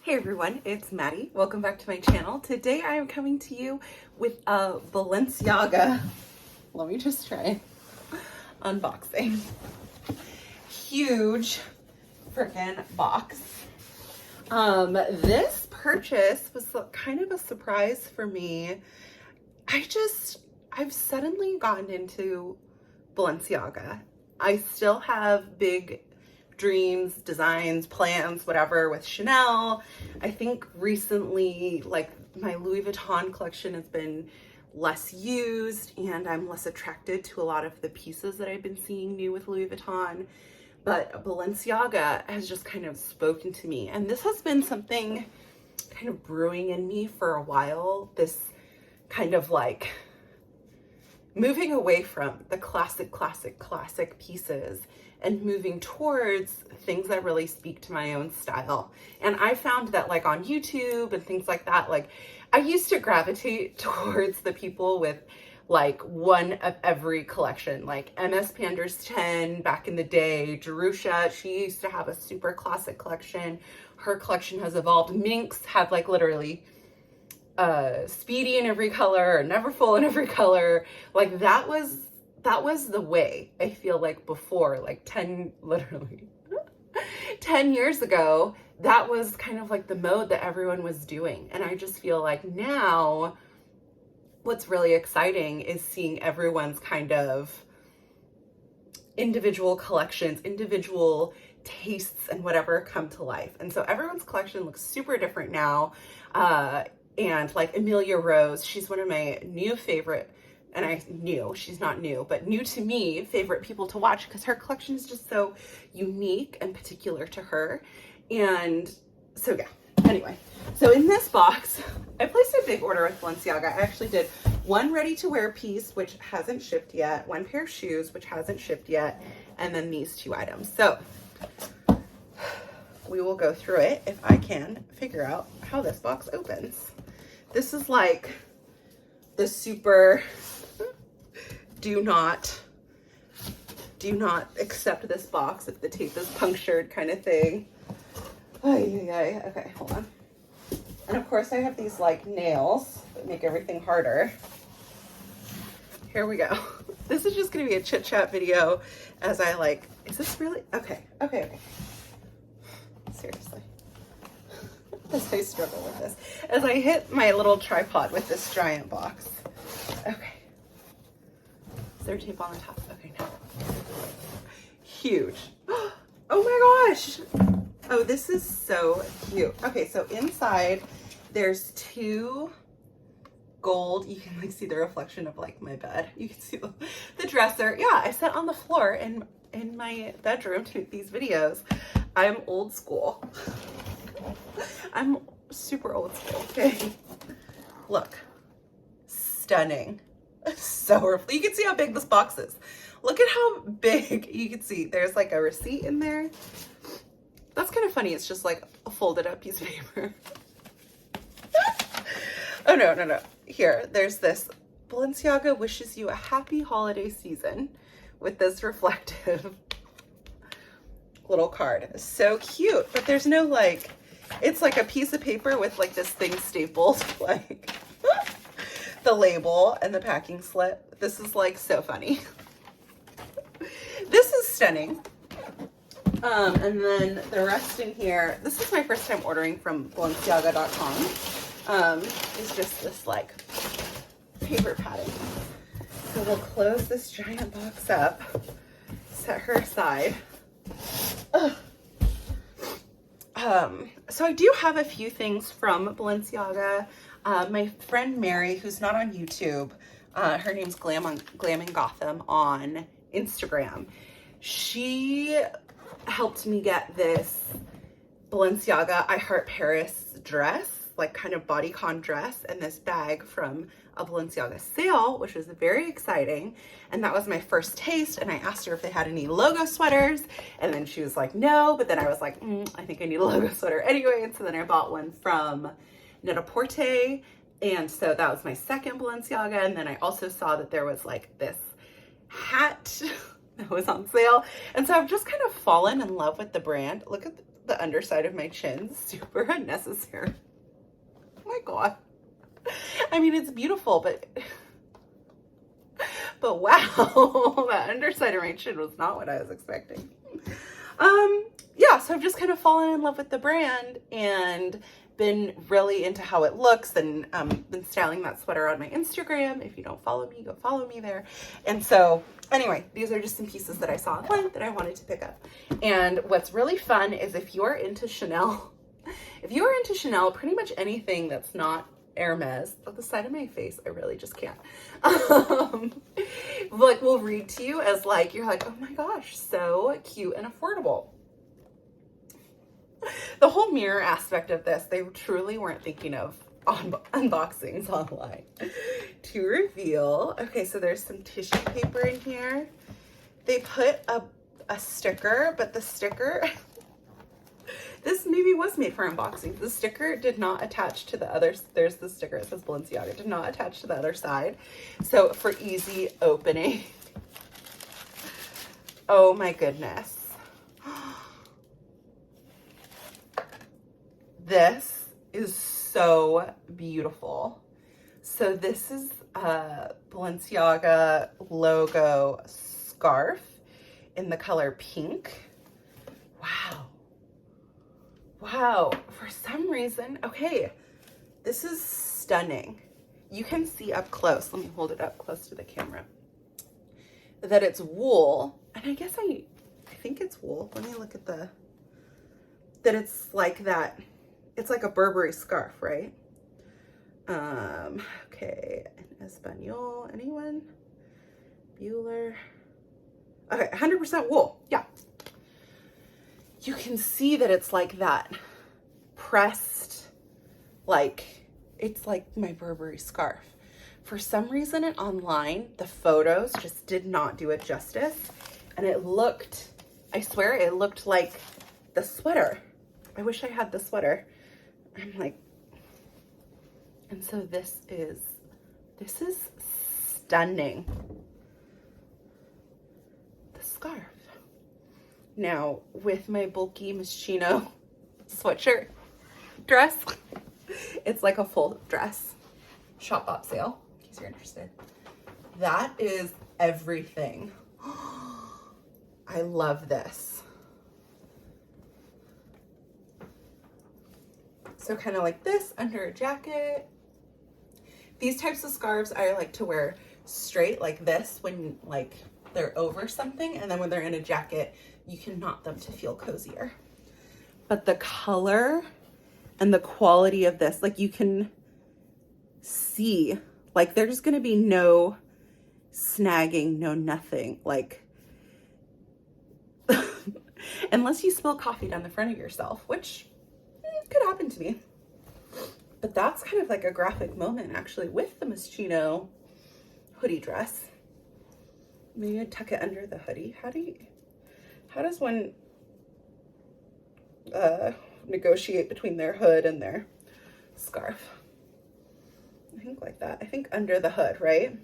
Hey everyone, it's Maddie. Welcome back to my channel. Today I am coming to you with a Balenciaga. Let me just try unboxing. Huge freaking box. This purchase was kind of a surprise for me. I've suddenly gotten into Balenciaga. I still have big dreams, designs, plans, whatever with Chanel. I think recently, like, my Louis Vuitton collection has been less used and I'm less attracted to a lot of the pieces that I've been seeing new with Louis Vuitton. But Balenciaga has just kind of spoken to me. And this has been something kind of brewing in me for a while. This kind of like moving away from the classic pieces and moving towards things that really speak to my own style. And I found that, like, on YouTube and things like that, like, I used to gravitate towards the people with like one of every collection, like MS Pander's 10 back in the day, Jerusha, she used to have a super classic collection. Her collection has evolved. Minx had like literally Speedy in every color, or Neverfull in every color. Like that was the way, I feel like, before, like 10 years ago, that was kind of like the mode that everyone was doing. And I just feel like now what's really exciting is seeing everyone's kind of individual collections, individual tastes and whatever come to life. And so everyone's collection looks super different now. And like Amelia Rose, she's one of my new favorite, and she's not new, but new to me, favorite people to watch, because her collection is just so unique and particular to her. And so yeah, anyway, so in this box, I placed a big order with Balenciaga. I actually did one ready-to-wear piece, which hasn't shipped yet, one pair of shoes, which hasn't shipped yet, and then these two items. So we will go through it if I can figure out how this box opens. This is like the super do not accept this box if the tape is punctured kind of thing. Okay, hold on. And of course I have these like nails that make everything harder. Here we go. This is just gonna be a chit chat video as I like, is this really? Okay. Seriously. As I struggle with this. As I hit my little tripod with this giant box. Okay. Is there tape on the top? Okay, no. Huge. Oh my gosh. Oh, this is so cute. Okay, so inside there's two gold, you can like see the reflection of like my bed. You can see the dresser. Yeah, I sat on the floor in my bedroom to make these videos. I'm old school. I'm super old school, okay? Look, stunning. So, you can see how big this box is. Look at how big, you can see there's like a receipt in there. That's kind of funny. It's just like a folded up piece of paper. Oh, no. Here, there's this. Balenciaga wishes you a happy holiday season with this reflective little card. So cute, but there's no like, it's like a piece of paper with like this thing stapled, like the label and the packing slip. This is like so funny. This is stunning. And then the rest in here, this is my first time ordering from Balenciaga.com. Is just this like paper padding. So we'll close this giant box up, set her aside. So I do have a few things from Balenciaga. My friend Mary, who's not on YouTube, her name's Glamming Gotham on Instagram. She helped me get this Balenciaga I Heart Paris dress, like kind of bodycon dress, and this bag from a Balenciaga sale, which was very exciting. And that was my first taste. And I asked her if they had any logo sweaters. And then she was like, no. But then I was like, I think I need a logo sweater anyway. And so then I bought one from Net-a-Porter. And so that was my second Balenciaga. And then I also saw that there was like this hat that was on sale. And so I've just kind of fallen in love with the brand. Look at the underside of my chin. Super unnecessary. Oh my God. I mean, it's beautiful, but wow, the underside of my chin was not what I was expecting. Yeah, so I've just kind of fallen in love with the brand and been really into how it looks, and been styling that sweater on my Instagram. If you don't follow me, go follow me there. And so anyway, these are just some pieces that I saw online that I wanted to pick up. And what's really fun is if you're into Chanel, pretty much anything that's not Hermes, but the side of my face, I really just can't. Like, will read to you as like, you're like, oh my gosh, so cute and affordable. The whole mirror aspect of this, they truly weren't thinking of unboxings online. To reveal, okay, so there's some tissue paper in here. They put a sticker, but the sticker, this maybe was made for unboxing. The sticker did not attach to the other, there's the sticker, it says Balenciaga, did not attach to the other side. So for easy opening. Oh my goodness. This is so beautiful. So this is a Balenciaga logo scarf in the color pink. Wow. Wow. For some reason, okay, this is stunning. You can see up close. Let me hold it up close to the camera. That it's wool. And I guess I think it's wool. Let me look at that it's like that. It's like a Burberry scarf, right? Okay, in Espanol, anyone? Bueller. Okay, 100% wool, yeah. You can see that it's like that pressed, like, it's like my Burberry scarf. For some reason online, the photos just did not do it justice. And it looked, I swear, it looked like the sweater. I wish I had the sweater. I'm like, and so this is stunning. The scarf. Now, with my bulky Moschino sweatshirt dress, it's like a full dress. Shop bop sale, in case you're interested. That is everything. I love this. So kind of like this under a jacket. These types of scarves I like to wear straight like this when like they're over something, and then when they're in a jacket, you can knot them to feel cozier. But the color and the quality of this, like you can see, like there's gonna be no snagging, no nothing, like unless you spill coffee down the front of yourself, which could happen to me. But that's kind of like a graphic moment actually with the Moschino hoodie dress. Maybe I'd tuck it under the hoodie. How does one negotiate between their hood and their scarf? I think like that. I think under the hood, right?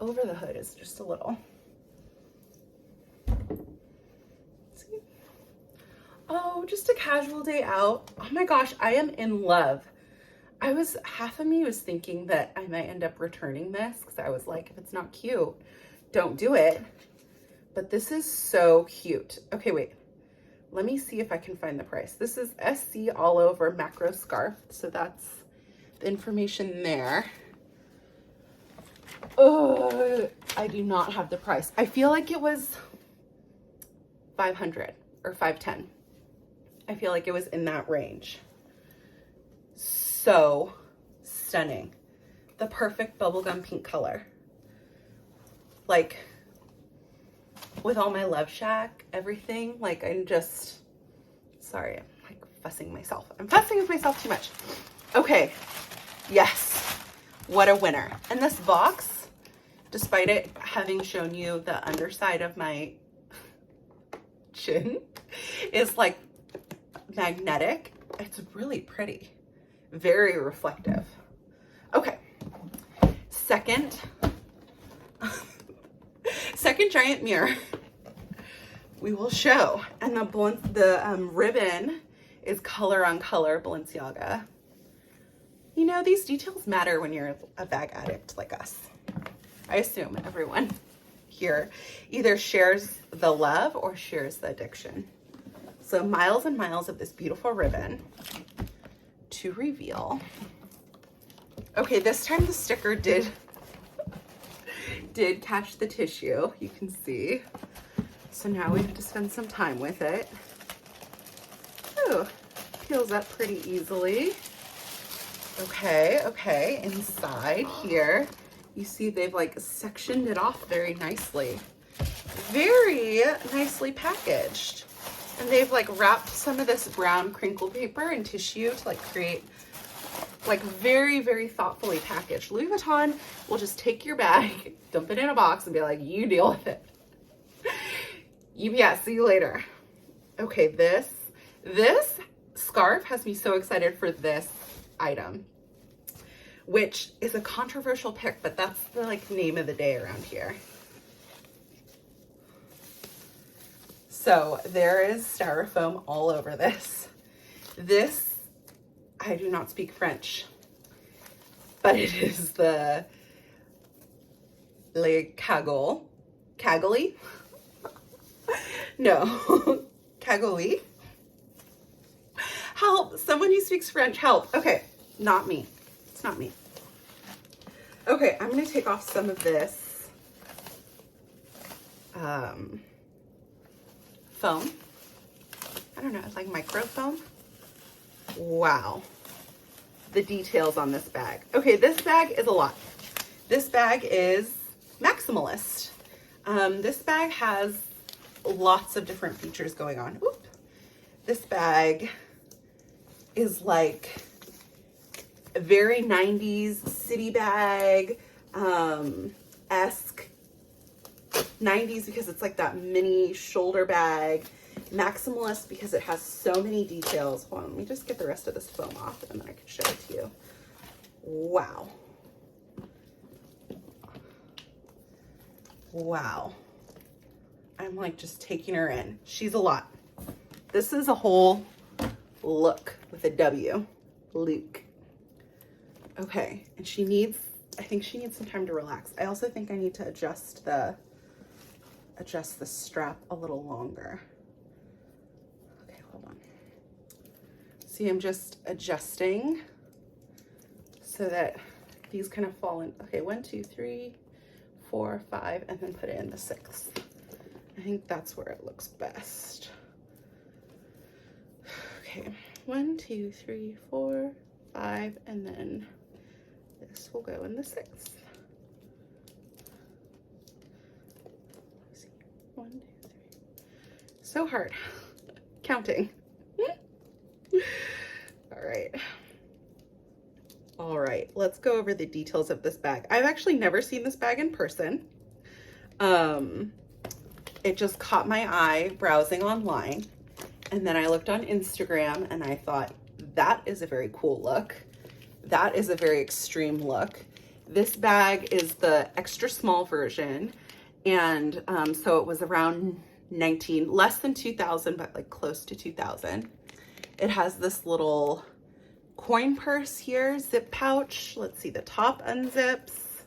Over the hood is just a little. See? Oh, just a casual day out. Oh my gosh, I am in love. Half of me was thinking that I might end up returning this because I was like, if it's not cute, don't do it. But this is so cute. Okay, wait. Let me see if I can find the price. This is SC all over macro scarf. So that's the information there. Oh, I do not have the price. I feel like it was $500 or $510. I feel like it was in that range. So stunning. The perfect bubblegum pink color. Like, with all my Love Shack, everything, like I'm just, sorry, I'm like fussing myself. I'm fussing with myself too much. Okay, yes, what a winner. And this box, despite it having shown you the underside of my chin, is like magnetic. It's really pretty, very reflective. Okay, second giant mirror. we will show. And the ribbon is color on color Balenciaga. You know, these details matter when you're a bag addict like us. I assume everyone here either shares the love or shares the addiction. So miles and miles of this beautiful ribbon to reveal. Okay, this time the sticker did catch the tissue, you can see. So now we have to spend some time with it. Ooh, peels up pretty easily. Okay, inside here, you see they've like sectioned it off very nicely. Very nicely packaged. And they've like wrapped some of this brown crinkle paper and tissue to like create like very, very thoughtfully packaged. Louis Vuitton will just take your bag, dump it in a box and be like, you deal with it. UPS, see you later. Okay, this scarf has me so excited for this item, which is a controversial pick, but that's the like name of the day around here. So there is styrofoam all over this. This, I do not speak French, but it is the Le Cagoli? No, Cagoli? Help, someone who speaks French, help. Okay, not me. It's not me. Okay, I'm gonna take off some of this foam. I don't know, it's like microfoam. Wow. The details on this bag. Okay, this bag is a lot. This bag is maximalist. This bag has lots of different features going on. Oop. This bag is like a very 90s city bag, esque 90s because it's like that mini shoulder bag. Maximalist because it has so many details. Hold on, let me just get the rest of this foam off and then I can show it to you. Wow. Wow. I'm like just taking her in. She's a lot. This is a whole look with a W. Luke. Okay, and I think she needs some time to relax. I also think I need to adjust the strap a little longer. Okay, hold on. See, I'm just adjusting so that these kind of fall in. Okay, 1, 2, 3, 4, 5, and then put it in the 6th. I think that's where it looks best. Okay, 1, 2, 3, 4, 5, and then this will go in the 6th. 1, 2, 3. So hard counting. All right, let's go over the details of this bag. I've actually never seen this bag in person. It just caught my eye browsing online, and then I looked on Instagram and I thought, that is a very cool look. That is a very extreme look. This bag is the extra small version, and so it was around less than 2,000, but like close to 2,000. It has this little coin purse here, zip pouch. Let's see, the top unzips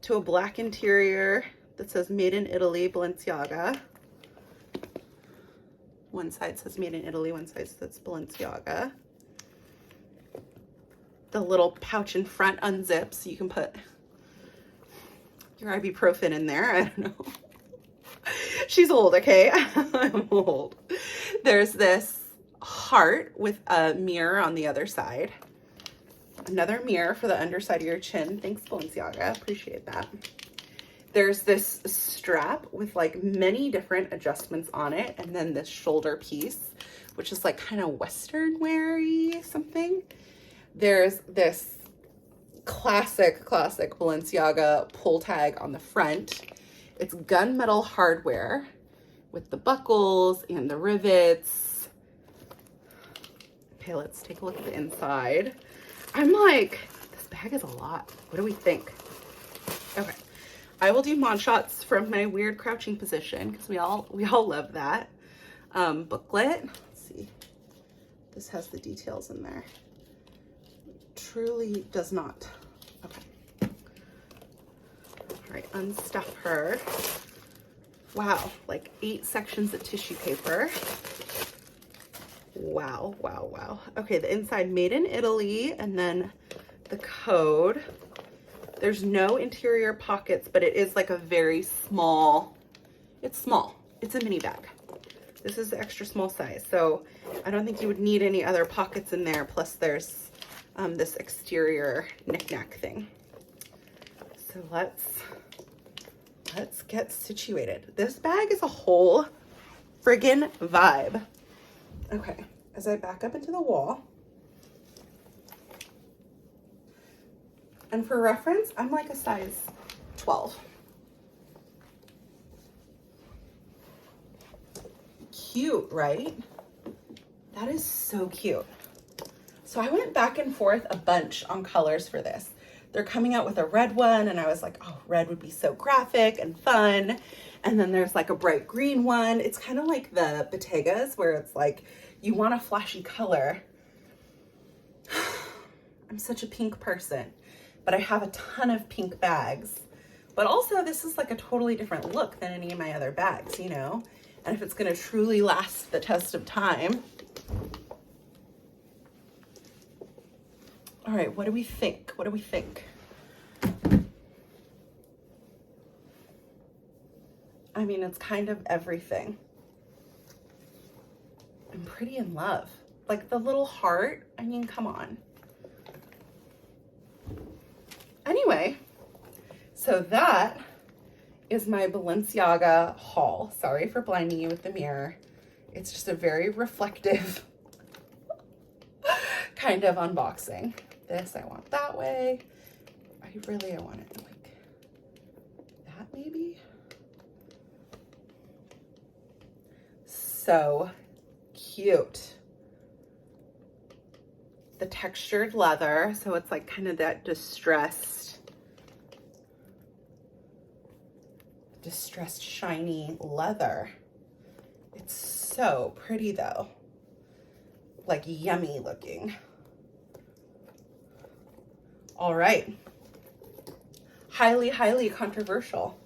to a black interior that says Made in Italy, Balenciaga. One side says Made in Italy, one side says Balenciaga. The little pouch in front unzips, so you can put your ibuprofen in there. I don't know. She's old, okay? I'm old. There's this heart with a mirror on the other side. Another mirror for the underside of your chin. Thanks, Balenciaga. Appreciate that. There's this strap with like many different adjustments on it, and then this shoulder piece, which is like kind of Western wear-y something. There's this classic Balenciaga pull tag on the front. It's gunmetal hardware with the buckles and the rivets. Okay, let's take a look at the inside. I'm like, this bag is a lot. What do we think? Okay. I will do mod shots from my weird crouching position because we all love that. Booklet. Let's see. This has the details in there. Truly does not. Okay. All right, unstuff her. Wow, like 8 sections of tissue paper. Wow, wow, wow. Okay, the inside, made in Italy, and then the code. There's no interior pockets, but it is like a very small, it's small. It's a mini bag. This is the extra small size, so I don't think you would need any other pockets in there. Plus there's this exterior knick-knack thing. So let's get situated. This bag is a whole friggin' vibe. Okay, as I back up into the wall, and for reference, I'm like a size 12. Cute, right? That is so cute. So I went back and forth a bunch on colors for this. They're coming out with a red one, and I was like, oh, red would be so graphic and fun. And then there's like a bright green one. It's kind of like the Bottegas, where it's like, you want a flashy color. I'm such a pink person, but I have a ton of pink bags. But also, this is like a totally different look than any of my other bags, you know? And if it's gonna truly last the test of time. All right, what do we think? What do we think? I mean, it's kind of everything. I'm pretty in love. Like the little heart, I mean, come on. Anyway, so that is my Balenciaga haul. Sorry for blinding you with the mirror. It's just a very reflective kind of unboxing. This I want that way. I want it like that maybe. So cute. The textured leather, so it's like kind of that distressed shiny leather. It's so pretty though, like yummy looking. All right, highly controversial.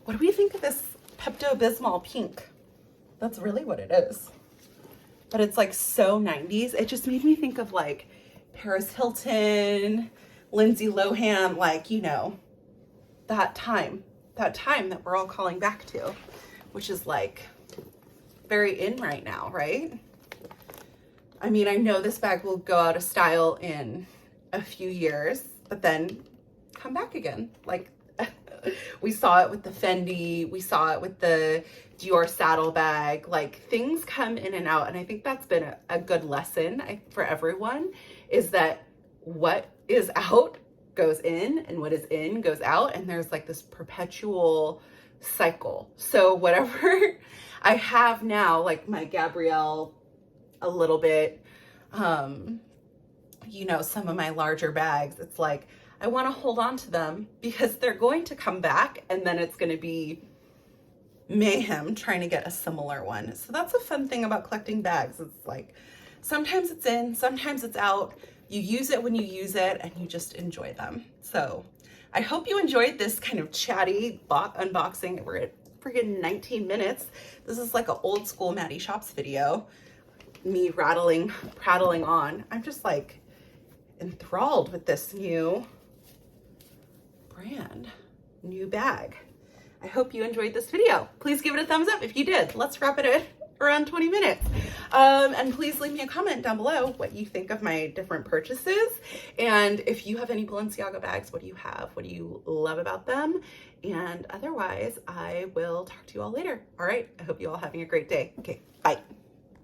What do we think of this Pepto-Bismol pink? That's really what it is. But it's like so 90s. It just made me think of like Paris Hilton, Lindsay Lohan, like, you know, that time that we're all calling back to, which is like very in right now, right? I mean, I know this bag will go out of style in a few years, but then come back again. Like we saw it with the Fendi, we saw it with the Dior saddlebag. Like things come in and out, and I think that's been a good lesson for everyone, is that what is out goes in and what is in goes out, and there's like this perpetual cycle. So whatever I have now, like my Gabrielle a little bit, you know, some of my larger bags, it's like I want to hold on to them because they're going to come back, and then it's going to be mayhem trying to get a similar one. So that's a fun thing about collecting bags. It's like sometimes it's in, sometimes it's out. You use it when you use it, and you just enjoy them. So I hope you enjoyed this kind of chatty unboxing. We're at freaking 19 minutes. This is like an old school Maddie Shops video. Me prattling on. I'm just like enthralled with this new brand, new bag. I hope you enjoyed this video. Please give it a thumbs up if you did. Let's wrap it at around 20 minutes. And please leave me a comment down below what you think of my different purchases. And if you have any Balenciaga bags, what do you have? What do you love about them? And otherwise, I will talk to you all later. All right, I hope you all having a great day. Okay, bye.